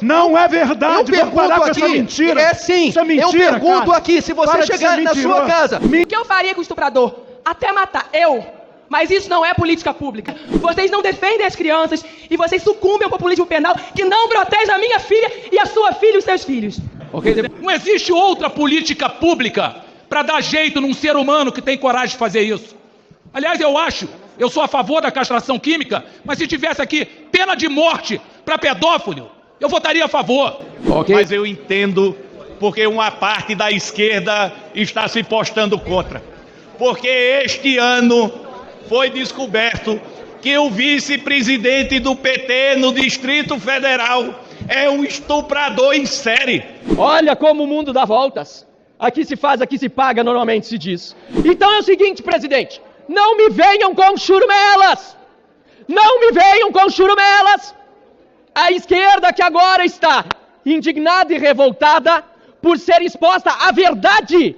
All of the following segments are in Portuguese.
Não é verdade. Eu pergunto aqui, mentira. é sim, isso é mentira, eu pergunto cara. aqui, se você Para de chegar ser na sua casa... O que eu faria com o estuprador? Até matar, eu. Mas isso não é política pública. Vocês não defendem as crianças e vocês sucumbem ao populismo penal que não protege a minha filha e a sua filha e os seus filhos. Não existe outra política pública para dar jeito num ser humano que tem coragem de fazer isso. Aliás, eu sou a favor da castração química, mas se tivesse aqui pena de morte para pedófilo, eu votaria a favor. Mas eu entendo porque uma parte da esquerda está se postando contra. Porque este ano foi descoberto que o vice-presidente do PT no Distrito Federal é um estuprador em série. Olha como o mundo dá voltas. Aqui se faz, aqui se paga, normalmente se diz. Então é o seguinte, presidente, não me venham com churumelas! Não me venham com churumelas! A esquerda que agora está indignada e revoltada por ser exposta à verdade,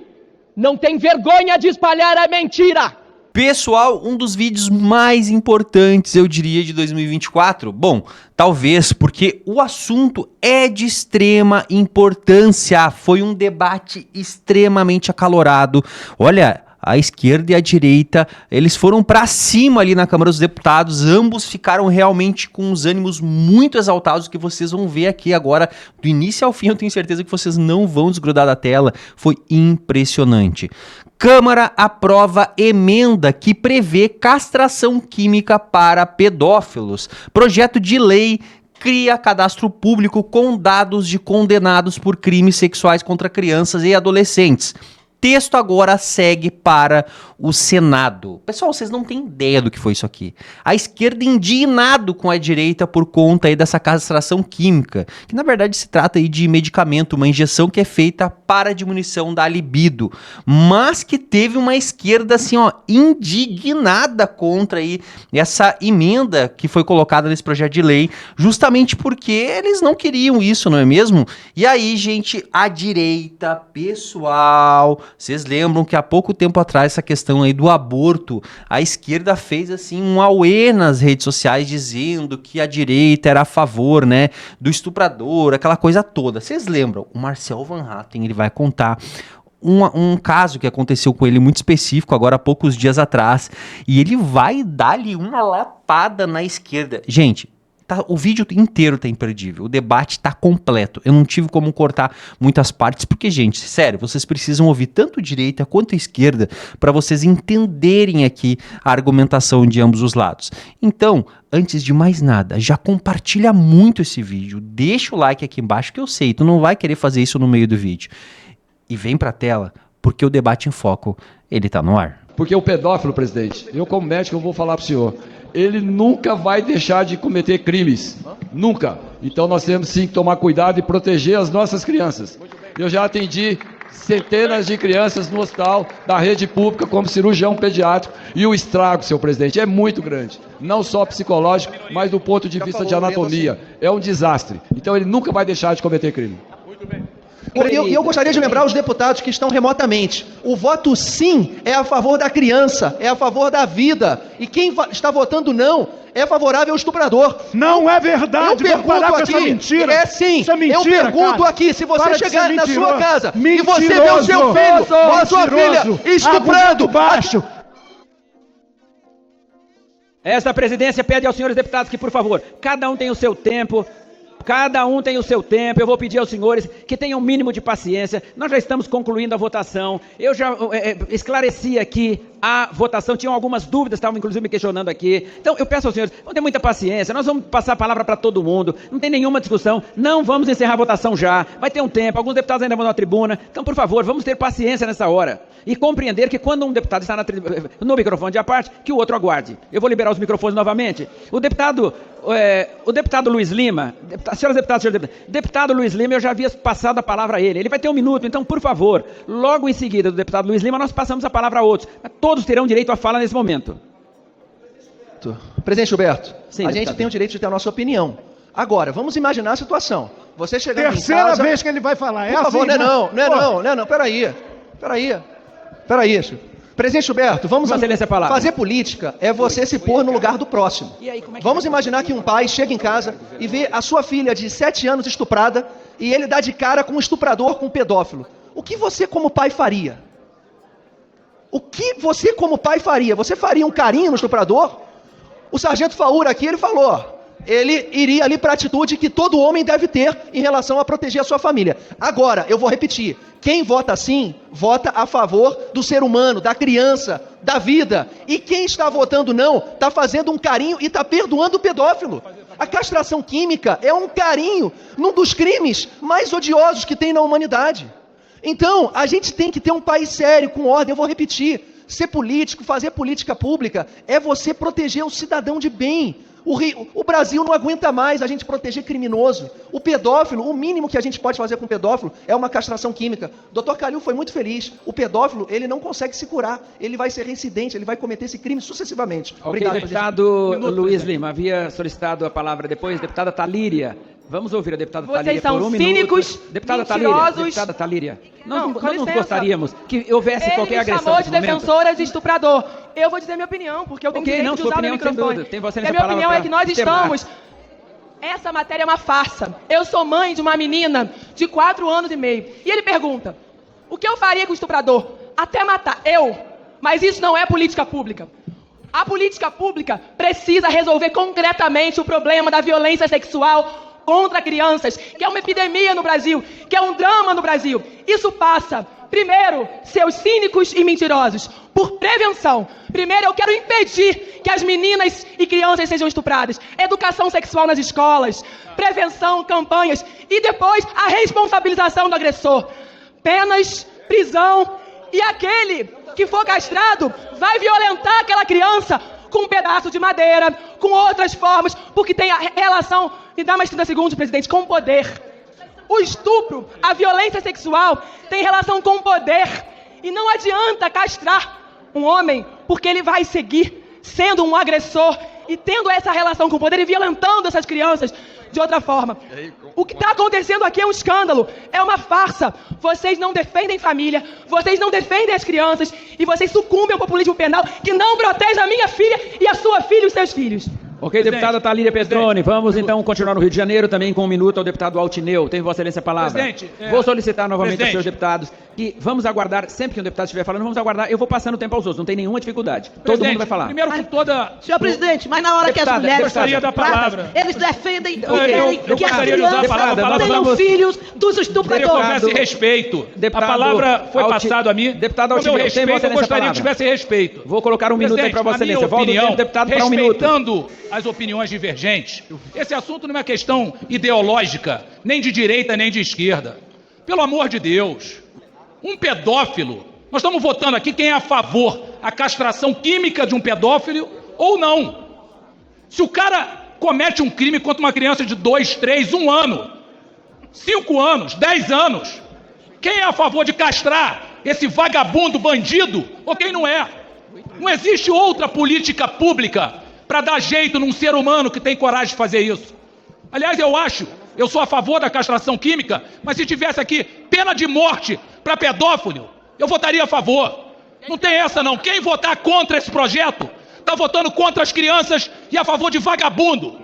não tem vergonha de espalhar a mentira. Pessoal, um dos vídeos mais importantes, eu diria, de 2024. Bom, talvez porque o assunto é de extrema importância. Foi um debate extremamente acalorado. Olha, a esquerda e a direita, eles foram pra cima ali na Câmara dos Deputados. Ambos ficaram realmente com os ânimos muito exaltados, que vocês vão ver aqui agora, do início ao fim. Eu tenho certeza que vocês não vão desgrudar da tela. Foi impressionante. Câmara aprova emenda que prevê castração química para pedófilos. Projeto de lei cria cadastro público com dados de condenados por crimes sexuais contra crianças e adolescentes. Texto agora segue para o Senado. Pessoal, vocês não têm ideia do que foi isso aqui. A esquerda indignado com a direita por conta aí dessa castração química, que na verdade se trata aí de medicamento, uma injeção que é feita para a diminuição da libido, mas que teve uma esquerda assim, ó, indignada contra aí essa emenda que foi colocada nesse projeto de lei, justamente porque eles não queriam isso, não é mesmo? E aí, gente, a direita, pessoal, vocês lembram que há pouco tempo atrás, essa questão aí do aborto, a esquerda fez assim um auê nas redes sociais dizendo que a direita era a favor, né, do estuprador, aquela coisa toda. Vocês lembram? O Marcel Van Hatten, ele vai contar um caso que aconteceu com ele muito específico, agora há poucos dias atrás, e ele vai dar-lhe uma lapada na esquerda. Gente, o vídeo inteiro tá imperdível, o debate tá completo, eu não tive como cortar muitas partes, porque, gente, sério, vocês precisam ouvir tanto a direita quanto a esquerda para vocês entenderem aqui a argumentação de ambos os lados. Então, antes de mais nada, já compartilha muito esse vídeo, deixa o like aqui embaixo, que eu sei, tu não vai querer fazer isso no meio do vídeo. E vem pra tela, porque o debate em foco, ele tá no ar. Porque o pedófilo, presidente, eu como médico eu vou falar pro senhor, ele nunca vai deixar de cometer crimes, nunca. Então nós temos sim que tomar cuidado e proteger as nossas crianças. Eu já atendi centenas de crianças no hospital da rede pública como cirurgião pediátrico e o estrago, senhor presidente, é muito grande. Não só psicológico, mas do ponto de vista de anatomia. É um desastre. Então ele nunca vai deixar de cometer crime. Muito bem. E eu gostaria de lembrar os deputados que estão remotamente. O voto sim é a favor da criança, é a favor da vida. E quem está votando não é favorável ao estuprador. Não é verdade. Eu pergunto aqui, mentira. é sim, isso é mentira, eu pergunto cara. aqui, se você Para chegar na sua casa mentiroso, e você vê o seu filho ou a sua filha estuprando... baixo. Esta presidência pede aos senhores deputados que, por favor, cada um tem o seu tempo. Cada um tem o seu tempo. Eu vou pedir aos senhores que tenham um mínimo de paciência. Nós já estamos concluindo a votação. Eu já esclareci aqui a votação. Tinham algumas dúvidas, estavam inclusive me questionando aqui. Então eu peço aos senhores, vamos ter muita paciência. Nós vamos passar a palavra para todo mundo. Não tem nenhuma discussão. Não vamos encerrar a votação já. Vai ter um tempo. Alguns deputados ainda vão na tribuna. Então, por favor, vamos ter paciência nessa hora. E compreender que quando um deputado está no microfone de à parte, que o outro aguarde. Eu vou liberar os microfones novamente. O deputado Luiz Lima, senhoras deputadas, senhores deputados, deputado Luiz Lima, eu já havia passado a palavra a ele. Ele vai ter um minuto, então, por favor, logo em seguida do deputado Luiz Lima, nós passamos a palavra a outros. Todos terão direito à fala nesse momento. Presidente Gilberto, sim, a gente tem o direito de ter a nossa opinião. Agora, vamos imaginar a situação. Você chegando em Terceira casa... vez que ele vai falar. Por favor, não, peraí, Presidente Gilberto, vamos Vossa Excelência, a palavra. fazer política é você se pôr no lugar do próximo. E aí, como é que Vamos imaginar que um pai chega em casa e vê a sua filha de 7 anos estuprada e ele dá de cara com um estuprador, com um pedófilo. O que você como pai faria? O que você como pai faria? Você faria um carinho no estuprador? O sargento Faura aqui, ele falou, ele iria ali para a atitude que todo homem deve ter em relação a proteger a sua família. Agora, eu vou repetir, quem vota assim, vota a favor do ser humano, da criança, da vida. E quem está votando não, está fazendo um carinho e está perdoando o pedófilo. A castração química é um carinho num dos crimes mais odiosos que tem na humanidade. Então, a gente tem que ter um país sério, com ordem. Eu vou repetir, ser político, fazer política pública, é você proteger o cidadão de bem. O Brasil não aguenta mais a gente proteger criminoso. O pedófilo, o mínimo que a gente pode fazer com o pedófilo é uma castração química. Dr. Calil foi muito feliz. O pedófilo, ele não consegue se curar. Ele vai ser reincidente, ele vai cometer esse crime sucessivamente. Ok, Obrigado, deputado Luiz Lima, havia solicitado a palavra depois. Deputada Talíria, vamos ouvir a deputada Vocês Talíria são por um cínicos, minuto. Deputada mentirosos. Talíria, deputada Talíria, Não, nós com não licença. gostaríamos que houvesse Ele qualquer me agressão chamou nesse de momento. defensora de estuprador. Eu vou dizer minha opinião, porque eu tenho Ok, direito não, de sua usar opinião, meu sem microfone. dúvida. Tem Vossa E a Excelência minha a palavra opinião é pra que nós terminar. estamos... Essa matéria é uma farsa. Eu sou mãe de uma menina de 4 anos e meio. E ele pergunta, o que eu faria com o estuprador? Até matar. Eu. Mas isso não é política pública. A política pública precisa resolver concretamente o problema da violência sexual contra crianças, que é uma epidemia no Brasil, que é um drama no Brasil. Isso passa, primeiro, seus cínicos e mentirosos, por prevenção. Primeiro, eu quero impedir que as meninas e crianças sejam estupradas. Educação sexual nas escolas, prevenção, campanhas. E depois, a responsabilização do agressor. Penas, prisão. E aquele que for castrado vai violentar aquela criança com um pedaço de madeira, com outras formas, porque tem a relação, me dá mais 30 segundos, presidente, com o poder. O estupro, a violência sexual, tem relação com o poder. E não adianta castrar um homem, porque ele vai seguir sendo um agressor e tendo essa relação com o poder e violentando essas crianças de outra forma. O que está acontecendo aqui é um escândalo, é uma farsa. Vocês não defendem família, vocês não defendem as crianças e vocês sucumbem ao populismo penal que não protege a minha filha e a sua filha e os seus filhos. Ok, deputada Talíria Petroni, vamos então continuar no Rio de Janeiro, também com 1 minuto ao deputado Altineu. Tem Vossa Excelência a palavra. Presidente, Vou solicitar novamente aos presidente. seus deputados que vamos aguardar, sempre que um deputado estiver falando, vamos aguardar, eu vou passando o tempo aos outros, não tem nenhuma dificuldade. Todo Presidente, mundo vai falar. Primeiro com toda... Senhor presidente, mas na hora que as Deputada, mulheres gostaria são da estupradas, palavra. eles defendem e Eu querem que as gostaria de usar a palavra, crianças vamos- tenham filhos dos Queria que estupradores. houvesse respeito. Deputado A palavra foi Alti- passada a mim. Deputado Como eu Altineu, tem respeito, Vossa eu Excelência a gostaria que palavra. tivesse respeito. Vou colocar 1 minuto aí para Vossa Presidente, Excelência. na minha Volta o opinião, tempo, deputado, para 1 minuto. respeitando as opiniões divergentes, esse assunto não é questão ideológica, nem de direita, nem de esquerda. Pelo amor de Deus, um pedófilo, nós estamos votando aqui quem é a favor a castração química de um pedófilo ou não. Se o cara comete um crime contra uma criança de 2, 3, 1 ano, 5 anos, 10 anos, quem é a favor de castrar esse vagabundo bandido ou quem não é? Não existe outra política pública para dar jeito num ser humano que tem coragem de fazer isso. Aliás, eu sou a favor da castração química, mas se tivesse aqui pena de morte para pedófilo, eu votaria a favor. Não tem essa não. Quem votar contra esse projeto está votando contra as crianças e a favor de vagabundo.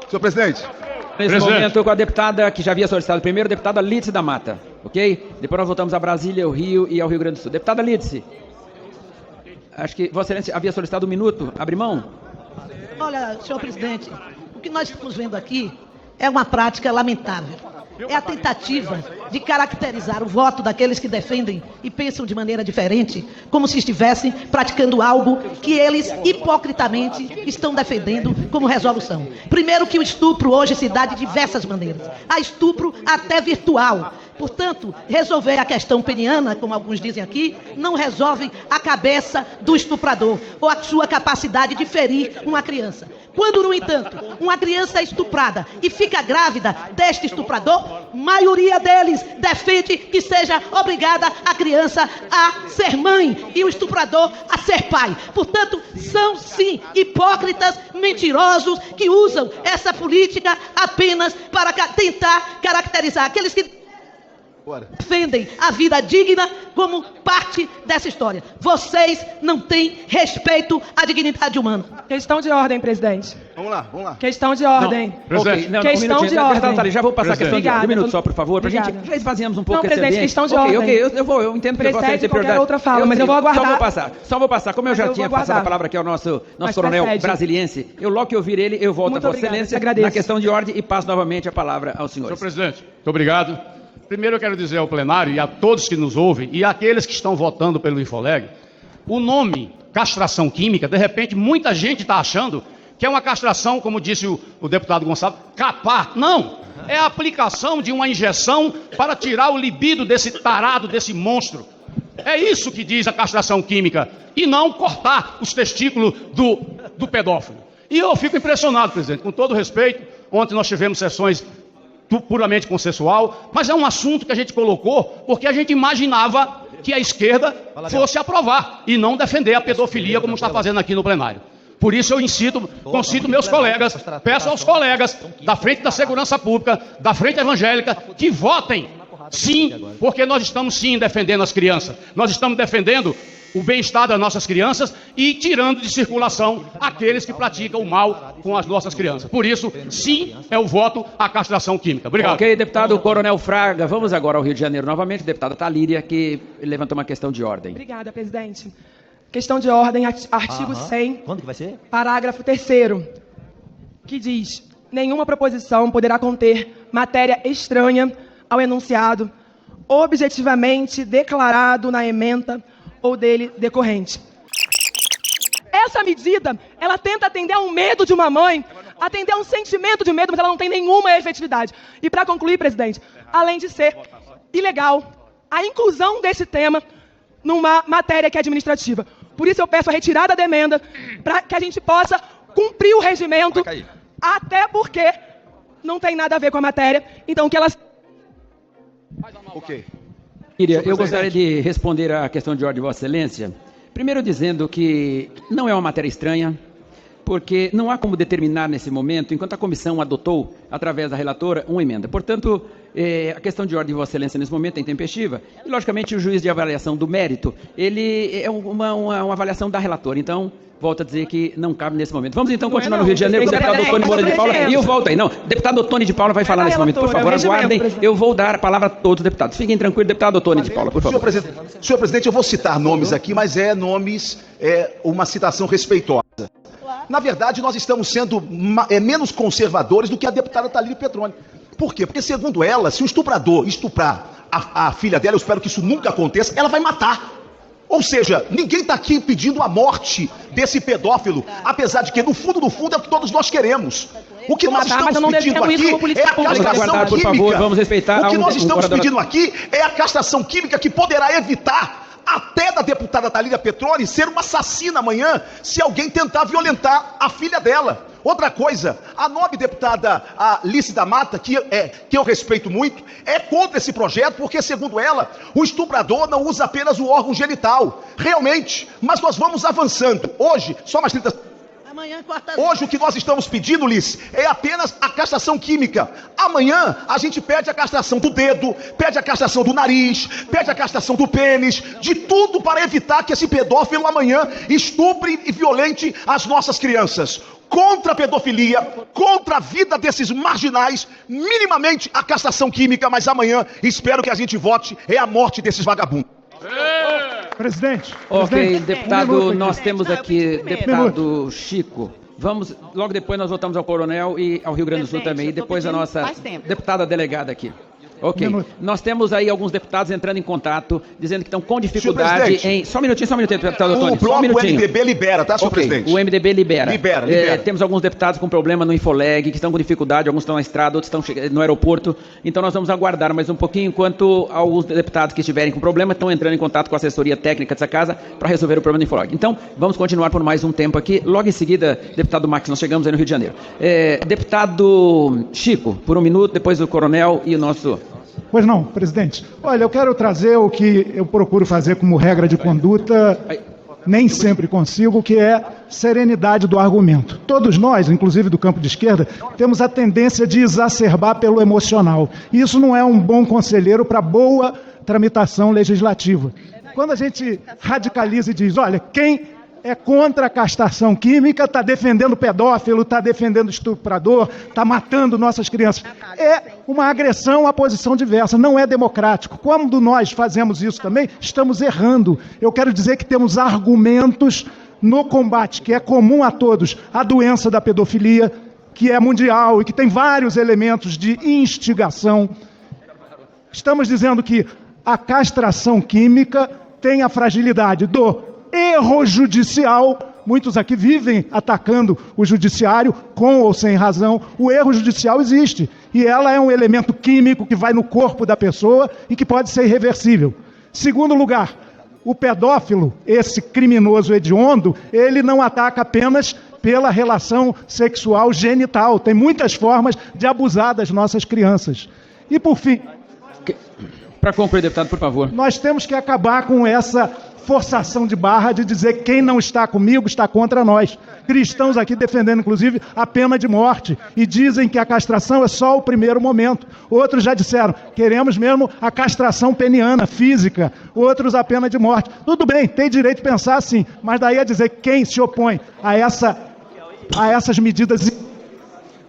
Senhor presidente. Nesse momento, com a deputada que já havia solicitado primeiro, a deputada Lídice da Mata, ok? Depois nós voltamos a Brasília, ao Rio e ao Rio Grande do Sul. Deputada Lídice, acho que Vossa Excelência havia solicitado 1 minuto. Abre mão? Olha, senhor presidente, o que nós estamos vendo aqui é uma prática lamentável. É a tentativa de caracterizar o voto daqueles que defendem e pensam de maneira diferente, como se estivessem praticando algo que eles hipocritamente estão defendendo como resolução. Primeiro que o estupro hoje se dá de diversas maneiras. Há estupro até virtual. Portanto, resolver a questão peniana, como alguns dizem aqui, não resolve a cabeça do estuprador ou a sua capacidade de ferir uma criança. Quando, no entanto, uma criança é estuprada e fica grávida deste estuprador, maioria deles defende que seja obrigada a criança a ser mãe e o estuprador a ser pai. Portanto, são sim hipócritas, mentirosos, que usam essa política apenas para tentar caracterizar aqueles que defendem a vida digna como parte dessa história. Vocês não têm respeito à dignidade humana. Questão de ordem, presidente. Vamos lá. Questão de ordem. Ok, não, Questão minutinho. de ordem. Deputado Thalita, já vou passar a questão de ordem. Um minuto só, por favor, pra Obrigada. gente já esvaziamos um pouco Não, esse presidente, ambiente. questão de Ok, ordem. eu entendo que você Precede tem qualquer prioridade. outra fala, mas eu vou aguardar. Só vou passar. Como eu Mas já eu tinha vou passado a aguardar. palavra aqui ao nosso Mas coronel precede. brasiliense, eu logo que ouvir ele, eu volto Muito a Vossa obrigada, Excelência te agradeço. na questão de ordem e passo novamente a palavra aos senhores. Senhor presidente, muito obrigado. Primeiro eu quero dizer ao plenário e a todos que nos ouvem e àqueles que estão votando pelo Infoleg, o nome castração química, de repente muita gente está achando que é uma castração, como disse o deputado Gonçalo, capar. Não, é a aplicação de uma injeção para tirar o libido desse tarado, desse monstro. É isso que diz a castração química e não cortar os testículos do pedófilo. E eu fico impressionado, presidente, com todo respeito, ontem nós tivemos sessões puramente consensual, mas é um assunto que a gente colocou porque a gente imaginava que a esquerda fosse aprovar e não defender a pedofilia como está fazendo aqui no plenário. Por isso eu concito meus colegas, peço aos colegas da Frente da Segurança Pública, da Frente Evangélica, que votem sim, porque nós estamos sim defendendo as crianças, nós estamos defendendo o bem-estar das nossas crianças e tirando de circulação aqueles que praticam o mal com as nossas crianças. Por isso, sim, é o voto à castração química. Obrigado. Ok, deputado Coronel Fraga, vamos agora ao Rio de Janeiro novamente, deputada Thalíria, que levantou uma questão de ordem. Obrigada, presidente. Questão de ordem, artigo 100, Quando que vai ser? parágrafo 3º, que diz: nenhuma proposição poderá conter matéria estranha ao enunciado, objetivamente declarado na ementa ou dele decorrente. Essa medida, ela tenta atender a um medo de uma mãe, atender a um sentimento de medo, mas ela não tem nenhuma efetividade. E para concluir, presidente, além de ser ilegal a inclusão desse tema numa matéria que é administrativa. Por isso eu peço a retirada da emenda para que a gente possa cumprir o regimento, até porque não tem nada a ver com a matéria. Então que elas... Ok. Eu gostaria de responder à questão de ordem de Vossa Excelência, primeiro dizendo que não é uma matéria estranha, porque não há como determinar nesse momento, enquanto a comissão adotou, através da relatora, uma emenda. Portanto, a questão de ordem de Vossa Excelência nesse momento é intempestiva, e logicamente o juiz de avaliação do mérito, ele é uma avaliação da relatora. Então, volto a dizer que não cabe nesse momento. Vamos então continuar no Rio de Janeiro com o deputado Ottoni Moura de Paula. E eu volto aí. Não, deputado Ottoni de Paula vai falar nesse momento. Por favor, aguardem. Eu vou dar a palavra a todos os deputados. Fiquem tranquilos, deputado Ottoni de Paula, por favor. Senhor presidente, eu vou citar nomes aqui, mas uma citação respeitosa. Na verdade, nós estamos sendo menos conservadores do que a deputada Thalíria Petroni. Por quê? Porque, segundo ela, se o estuprador estuprar a filha dela, eu espero que isso nunca aconteça, ela vai matar. Ou seja, ninguém está aqui pedindo a morte desse pedófilo, apesar de que, no fundo, é o que todos nós queremos. O que nós estamos pedindo aqui é a castração química. Por favor, vamos respeitar o que nós estamos pedindo aqui é a castração química que poderá evitar até da deputada Thalíria Petroni ser uma assassina amanhã se alguém tentar violentar a filha dela. Outra coisa, a nobre deputada Alice da Mata, que eu respeito muito, é contra esse projeto porque, segundo ela, o estuprador não usa apenas o órgão genital. Realmente, mas nós vamos avançando. Hoje, só mais 30... Hoje o que nós estamos pedindo, Liz, é apenas a castração química. Amanhã a gente pede a castração do dedo, pede a castração do nariz, pede a castração do pênis, de tudo para evitar que esse pedófilo amanhã estupre e violente as nossas crianças. Contra a pedofilia, contra a vida desses marginais, minimamente a castração química, mas amanhã espero que a gente vote a morte desses vagabundos. Presidente. Ok, deputado, nós temos aqui deputado Chico. Vamos, logo depois nós voltamos ao Coronel e ao Rio Grande do Sul também, e depois a nossa deputada delegada aqui. Ok, nós temos aí alguns deputados entrando em contato, dizendo que estão com dificuldade em... Só um minutinho, deputado Ottoni. O bloco MDB libera, tá, senhor presidente? O MDB libera. Libera. Temos alguns deputados com problema no Infoleg, que estão com dificuldade, alguns estão na estrada, outros estão no aeroporto. Então nós vamos aguardar mais um pouquinho, enquanto alguns deputados que estiverem com problema estão entrando em contato com a assessoria técnica dessa casa para resolver o problema do Infoleg. Então, vamos continuar por mais um tempo aqui. Logo em seguida, deputado Max, nós chegamos aí no Rio de Janeiro. Deputado Chico, por um minuto, depois o Coronel e o nosso... Pois não, presidente. Olha, eu quero trazer o que eu procuro fazer como regra de conduta, nem sempre consigo, que é serenidade do argumento. Todos nós, inclusive do campo de esquerda, temos a tendência de exacerbar pelo emocional. E isso não é um bom conselheiro para boa tramitação legislativa. Quando a gente radicaliza e diz, olha, quem é contra a castração química está defendendo pedófilo, está defendendo estuprador, está matando nossas crianças. É uma agressão à posição diversa, não é democrático. Quando nós fazemos isso também, estamos errando. Eu quero dizer que temos argumentos no combate, que é comum a todos, a doença da pedofilia, que é mundial e que tem vários elementos de instigação. Estamos dizendo que a castração química tem a fragilidade do erro judicial. Muitos aqui vivem atacando o judiciário, com ou sem razão. O erro judicial existe, e ela é um elemento químico que vai no corpo da pessoa e que pode ser irreversível. Segundo lugar, o pedófilo, esse criminoso hediondo, ele não ataca apenas pela relação sexual genital. Tem muitas formas de abusar das nossas crianças. E por fim... Para concluir, deputado, por favor. Nós temos que acabar com essa forçação de barra de dizer que quem não está comigo está contra nós. Cristãos aqui defendendo, inclusive, a pena de morte. E dizem que a castração é só o primeiro momento. Outros já disseram, queremos mesmo a castração peniana, física. Outros a pena de morte. Tudo bem, tem direito de pensar assim. Mas daí a dizer que quem se opõe a essas medidas...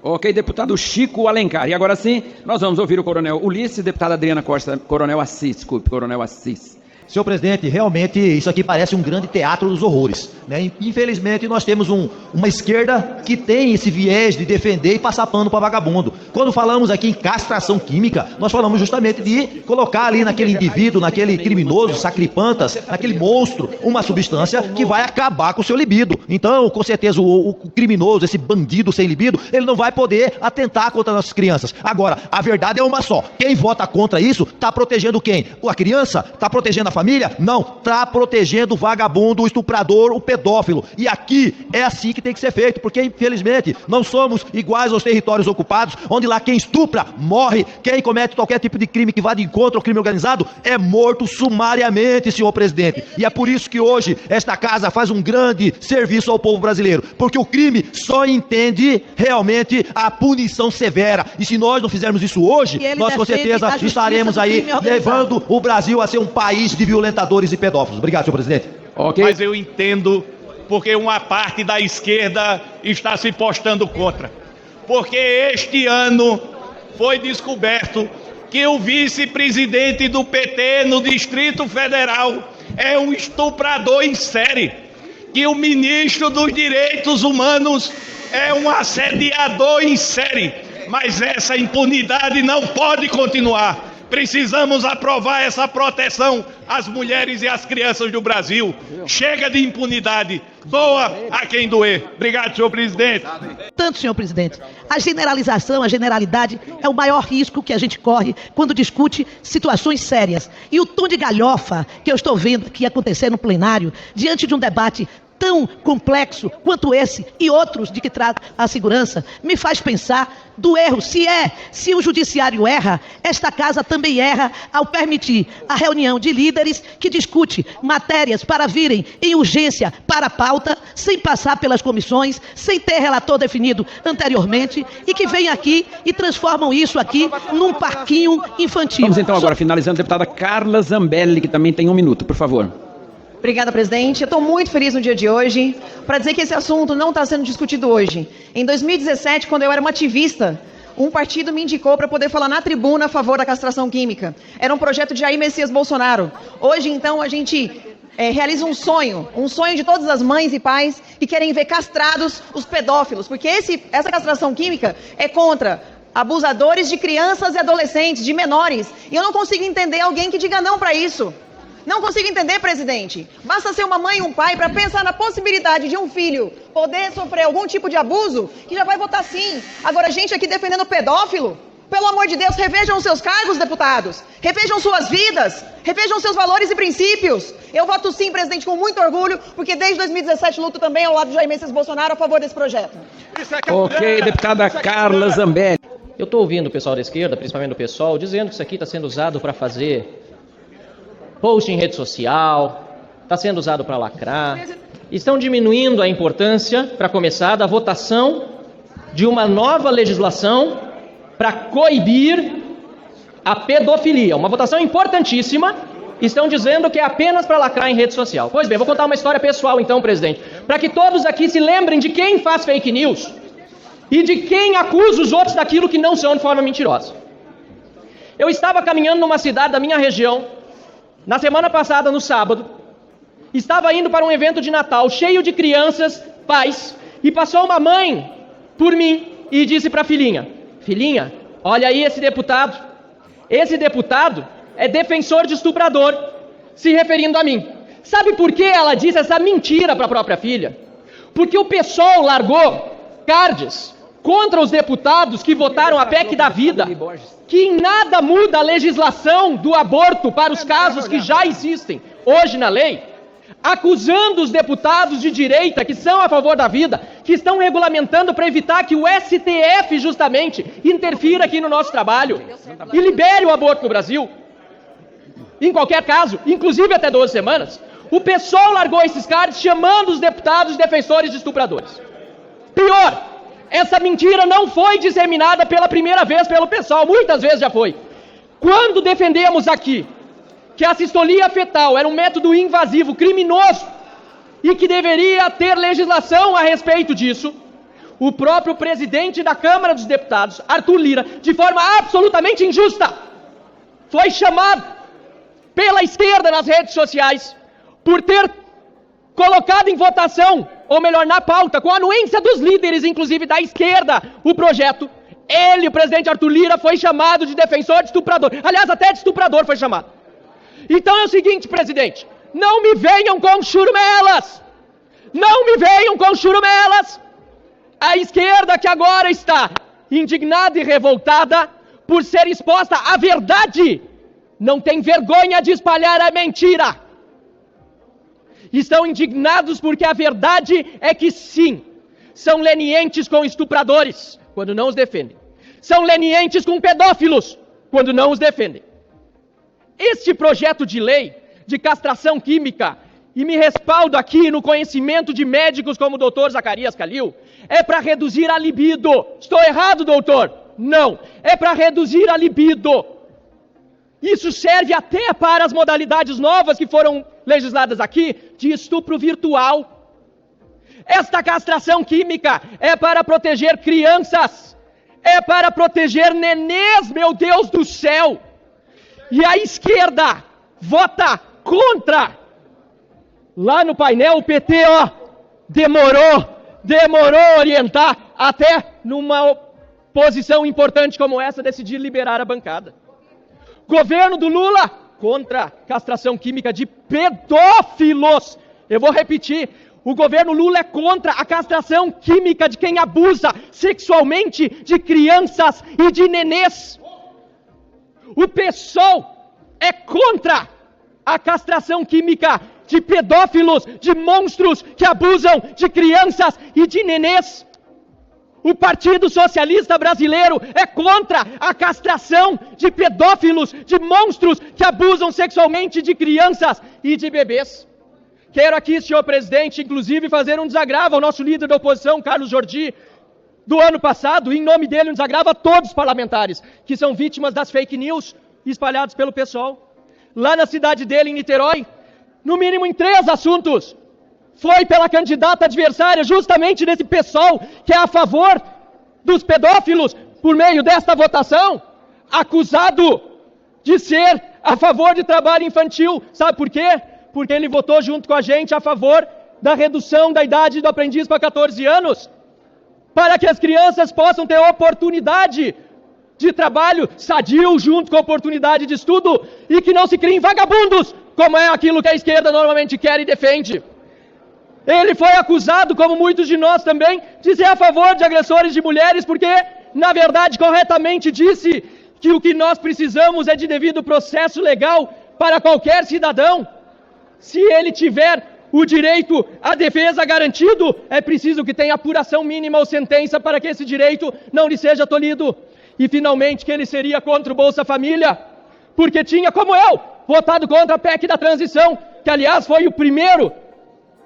Ok, deputado Chico Alencar. E agora sim, nós vamos ouvir o coronel Ulisses, deputada Adriana Costa, coronel Assis, desculpe, coronel Assis. Senhor presidente, realmente isso aqui parece um grande teatro dos horrores, né? Infelizmente nós temos uma esquerda que tem esse viés de defender e passar pano para vagabundo. Quando falamos aqui em castração química, nós falamos justamente de colocar ali naquele indivíduo, naquele criminoso, sacripantas, naquele monstro, uma substância que vai acabar com o seu libido. Então, com certeza, o criminoso, esse bandido sem libido, ele não vai poder atentar contra nossas crianças. Agora, a verdade é uma só. Quem vota contra isso, está protegendo quem? A criança? Está protegendo a família? Não, está protegendo o vagabundo, o estuprador, o pedófilo. E aqui é assim que tem que ser feito, porque infelizmente não somos iguais aos territórios ocupados, onde lá quem estupra morre, quem comete qualquer tipo de crime que vá de encontro ao crime organizado é morto sumariamente, senhor presidente. E é por isso que hoje esta casa faz um grande serviço ao povo brasileiro, porque o crime só entende realmente a punição severa. E se nós não fizermos isso hoje, nós com certeza estaremos aí levando o Brasil a ser um país de violentadores e pedófilos. Obrigado, senhor presidente. Okay. Mas eu entendo porque uma parte da esquerda está se postando contra. Porque este ano foi descoberto que o vice-presidente do PT no Distrito Federal é um estuprador em série. Que o ministro dos Direitos Humanos é um assediador em série. Mas essa impunidade não pode continuar. Precisamos aprovar essa proteção às mulheres e às crianças do Brasil. Chega de impunidade. Doa a quem doer. Obrigado, senhor presidente. Tanto, senhor presidente, a generalização, a generalidade é o maior risco que a gente corre quando discute situações sérias. E o tom de galhofa que eu estou vendo aqui acontecer no plenário, diante de um debate tão complexo quanto esse e outros de que trata a segurança, me faz pensar do erro. Se o judiciário erra, esta casa também erra ao permitir a reunião de líderes que discute matérias para virem em urgência para a pauta, sem passar pelas comissões, sem ter relator definido anteriormente, e que vem aqui e transformam isso aqui num parquinho infantil. Vamos então agora, finalizando, a deputada Carla Zambelli, que também tem 1 minuto, por favor. Obrigada, presidente. Eu estou muito feliz no dia de hoje para dizer que esse assunto não está sendo discutido hoje. Em 2017, quando eu era uma ativista, um partido me indicou para poder falar na tribuna a favor da castração química. Era um projeto de Jair Messias Bolsonaro. Hoje, então, a gente realiza um sonho de todas as mães e pais que querem ver castrados os pedófilos, porque essa castração química é contra abusadores de crianças e adolescentes, de menores. E eu não consigo entender alguém que diga não para isso. Não consigo entender, presidente. Basta ser uma mãe e um pai para pensar na possibilidade de um filho poder sofrer algum tipo de abuso, que já vai votar sim. Agora, gente aqui defendendo pedófilo, pelo amor de Deus, revejam os seus cargos, deputados. Revejam suas vidas. Revejam seus valores e princípios. Eu voto sim, presidente, com muito orgulho, porque desde 2017 luto também ao lado de Jair Messias Bolsonaro a favor desse projeto. Ok, deputada Carla Zambelli. Eu estou ouvindo o pessoal da esquerda, principalmente o pessoal, dizendo que isso aqui está sendo usado para fazer post em rede social, está sendo usado para lacrar. Estão diminuindo a importância, para começar, da votação de uma nova legislação para coibir a pedofilia. Uma votação importantíssima. Estão dizendo que é apenas para lacrar em rede social. Pois bem, vou contar uma história pessoal então, presidente, para que todos aqui se lembrem de quem faz fake news e de quem acusa os outros daquilo que não são de forma mentirosa. Eu estava caminhando numa cidade da minha região, na semana passada, no sábado, estava indo para um evento de Natal cheio de crianças, pais, e passou uma mãe por mim e disse para a filhinha: filhinha, olha aí esse deputado é defensor de estuprador, se referindo a mim. Sabe por que ela disse essa mentira para a própria filha? Porque o PSOL largou cards contra os deputados que votaram a PEC da vida, que em nada muda a legislação do aborto para os casos que já existem hoje na lei, acusando os deputados de direita que são a favor da vida, que estão regulamentando para evitar que o STF justamente interfira aqui no nosso trabalho e libere o aborto no Brasil. Em qualquer caso, inclusive até 12 semanas, o PSOL largou esses cards chamando os deputados de defensores de estupradores. Pior, essa mentira não foi disseminada pela primeira vez pelo PSOL, muitas vezes já foi. Quando defendemos aqui que a sistolia fetal era um método invasivo, criminoso, e que deveria ter legislação a respeito disso, o próprio presidente da Câmara dos Deputados, Arthur Lira, de forma absolutamente injusta, foi chamado pela esquerda nas redes sociais por ter colocado em votação, ou melhor, na pauta, com a anuência dos líderes, inclusive da esquerda, o projeto. Ele, o presidente Arthur Lira, foi chamado de defensor de estuprador. Aliás, até de estuprador foi chamado. Então é o seguinte, presidente, não me venham com churumelas! Não me venham com churumelas! A esquerda que agora está indignada e revoltada por ser exposta à verdade, não tem vergonha de espalhar a mentira. Estão indignados porque a verdade é que sim, são lenientes com estupradores, quando não os defendem. São lenientes com pedófilos, quando não os defendem. Este projeto de lei de castração química, e me respaldo aqui no conhecimento de médicos como o doutor Zacarias Calil, é para reduzir a libido. Estou errado, doutor? Não, é para reduzir a libido. Isso serve até para as modalidades novas que foram legisladas aqui, de estupro virtual. Esta castração química é para proteger crianças, é para proteger nenês, meu Deus do céu. E a esquerda vota contra. Lá no painel o PT, demorou a orientar, até numa posição importante como essa, decidir liberar a bancada. Governo do Lula, contra castração química de pedófilos. Eu vou repetir, o governo Lula é contra a castração química de quem abusa sexualmente de crianças e de nenês. O PSOL é contra a castração química de pedófilos, de monstros que abusam de crianças e de nenês. O Partido Socialista Brasileiro é contra a castração de pedófilos, de monstros que abusam sexualmente de crianças e de bebês. Quero aqui, senhor presidente, inclusive fazer um desagravo ao nosso líder da oposição, Carlos Jordi, do ano passado, e em nome dele um desagravo a todos os parlamentares que são vítimas das fake news espalhadas pelo PSOL. Lá na cidade dele, em Niterói, no mínimo em 3 assuntos, foi pela candidata adversária justamente desse PSOL, que é a favor dos pedófilos, por meio desta votação, acusado de ser a favor de trabalho infantil. Sabe por quê? Porque ele votou junto com a gente a favor da redução da idade do aprendiz para 14 anos, para que as crianças possam ter oportunidade de trabalho sadio junto com a oportunidade de estudo, e que não se criem vagabundos, como é aquilo que a esquerda normalmente quer e defende. Ele foi acusado, como muitos de nós também, de ser a favor de agressores de mulheres, porque, na verdade, corretamente disse que o que nós precisamos é de devido processo legal para qualquer cidadão. Se ele tiver o direito à defesa garantido, é preciso que tenha apuração mínima ou sentença para que esse direito não lhe seja tolhido. E, finalmente, que ele seria contra o Bolsa Família, porque tinha, como eu, votado contra a PEC da transição, que aliás foi o primeiro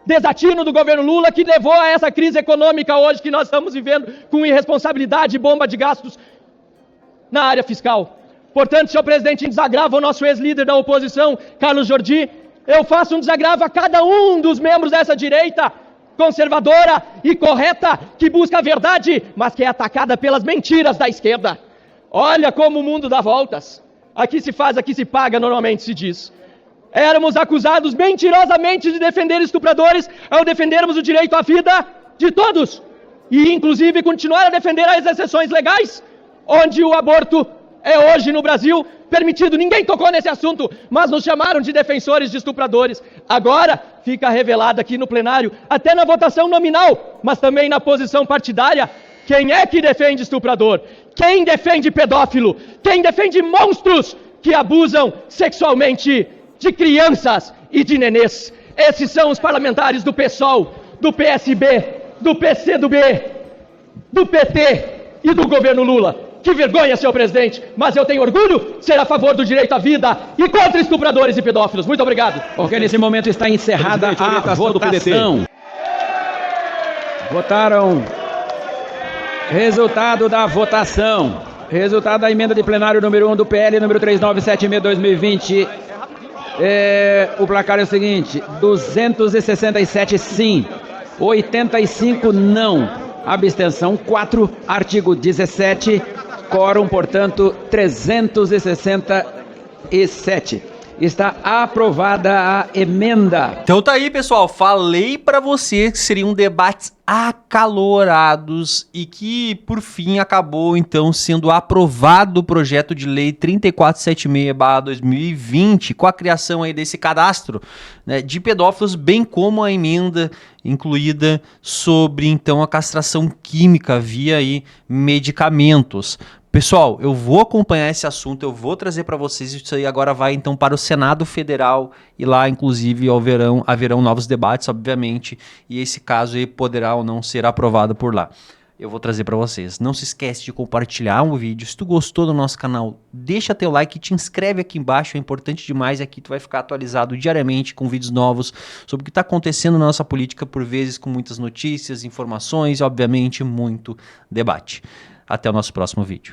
desatino do governo Lula que levou a essa crise econômica hoje que nós estamos vivendo com irresponsabilidade e bomba de gastos na área fiscal. Portanto, senhor presidente, em desagravo ao nosso ex-líder da oposição, Carlos Jordi, eu faço um desagravo a cada um dos membros dessa direita conservadora e correta que busca a verdade, mas que é atacada pelas mentiras da esquerda. Olha como o mundo dá voltas. Aqui se faz, aqui se paga, normalmente se diz. Éramos acusados mentirosamente de defender estupradores ao defendermos o direito à vida de todos. E, inclusive, continuar a defender as exceções legais, onde o aborto é hoje no Brasil permitido. Ninguém tocou nesse assunto, mas nos chamaram de defensores de estupradores. Agora fica revelado aqui no plenário, até na votação nominal, mas também na posição partidária, quem é que defende estuprador, quem defende pedófilo, quem defende monstros que abusam sexualmente de crianças e de nenês. Esses são os parlamentares do PSOL, do PSB, do PCdoB, do PT e do governo Lula. Que vergonha, senhor presidente, mas eu tenho orgulho de ser a favor do direito à vida e contra estupradores e pedófilos. Muito obrigado. Porque nesse momento está encerrada a votação. Votaram. Resultado da votação. Resultado da emenda de plenário número 1 do PL, número 3976-2020. O placar é o seguinte: 267 sim, 85 não, abstenção 4, artigo 17, quórum, portanto, 367. Está aprovada a emenda. Então tá aí, pessoal. Falei pra você que seriam debates acalorados e que, por fim, acabou, então, sendo aprovado o projeto de lei 3476/2020, com a criação aí desse cadastro, né, de pedófilos, bem como a emenda incluída sobre, então, a castração química via aí medicamentos. Pessoal, eu vou acompanhar esse assunto, eu vou trazer para vocês. Isso aí agora vai então para o Senado Federal e lá, inclusive, haverão novos debates, obviamente, e esse caso aí poderá ou não ser aprovado por lá. Eu vou trazer para vocês. Não se esquece de compartilhar o vídeo. Se tu gostou do nosso canal, deixa teu like e te inscreve aqui embaixo, é importante demais. Aqui tu vai ficar atualizado diariamente com vídeos novos sobre o que está acontecendo na nossa política, por vezes com muitas notícias, informações e, obviamente, muito debate. Até o nosso próximo vídeo.